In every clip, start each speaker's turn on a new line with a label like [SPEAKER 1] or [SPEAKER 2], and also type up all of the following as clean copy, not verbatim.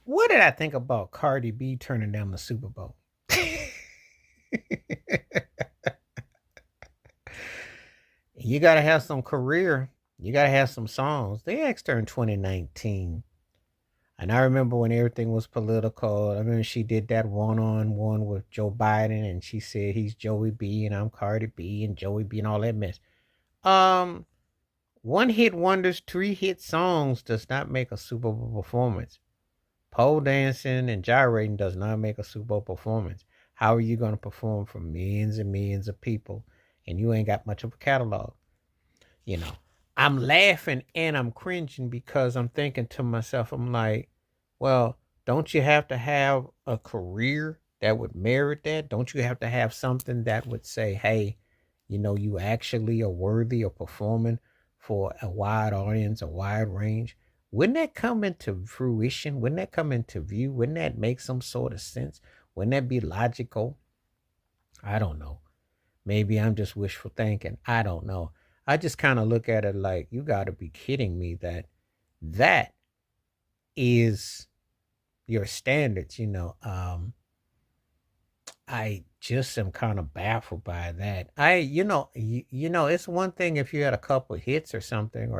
[SPEAKER 1] What did I think about Cardi B turning down the Super Bowl? You gotta have some career. You gotta have some songs. They asked her in 2019. And I remember when everything was political. I remember she did that one-on-one with Joe Biden, and she said he's Joey B and I'm Cardi B and Joey B and all that mess. Um, One hit wonders, three hit songs does not make a Super Bowl performance. Pole dancing and gyrating does not make a Super Bowl performance. How are you going to perform for millions and millions of people and you ain't got much of a catalog? You know, I'm laughing and I'm cringing because I'm thinking to myself, I'm like, well, don't you have to have a career that would merit that? Don't you have to have something that would say, hey, you actually are worthy of performing for a wide audience, a wide range? Wouldn't that come into fruition? Wouldn't that come into view? Wouldn't that make some sort of sense? Wouldn't that be logical? I don't know. Maybe I'm just wishful thinking. I don't know. I just kind of look at it like, you got to be kidding me that that is your standards. I just am kind of baffled by that. It's one thing if you had a couple hits or something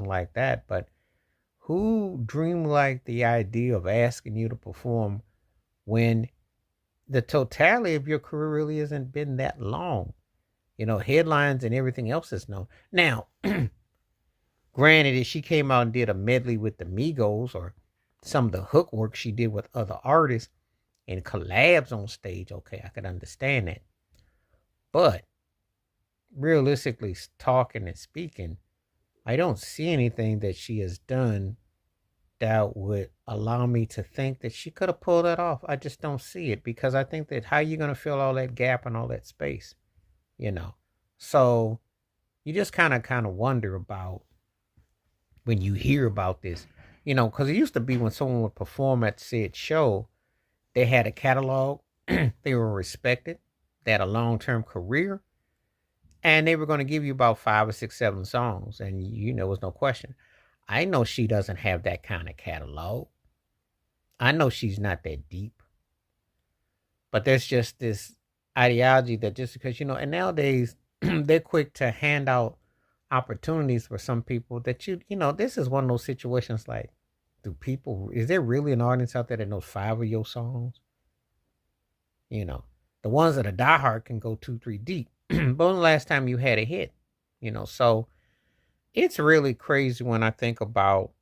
[SPEAKER 1] like that, but who dreamed like the idea of asking you to perform when the totality of your career really hasn't been that long? Headlines and everything else is known. Now, granted, if she came out and did a medley with the Migos or some of the hook work she did with other artists and collabs on stage, okay, I could understand that. But realistically talking and speaking, I don't see anything that she has done that would allow me to think that she could have pulled that off. I just don't see it because I think that how are you going to fill all that gap and all that space, you know? So you just kind of wonder about when you hear about this, because it used to be when someone would perform at said show, they had a catalog, they were respected, they had a long term career, and they were going to give you about 5 or 6, 7 songs, and it was no question. I know she doesn't have that kind of catalog. I know she's not that deep, but there's just this ideology that just because and nowadays they're quick to hand out opportunities for some people that this is one of those situations like, is there really an audience out there that knows 5 of your songs? The ones that are diehard can go 2, 3 deep. But when the last time you had a hit? So it's really crazy when I think about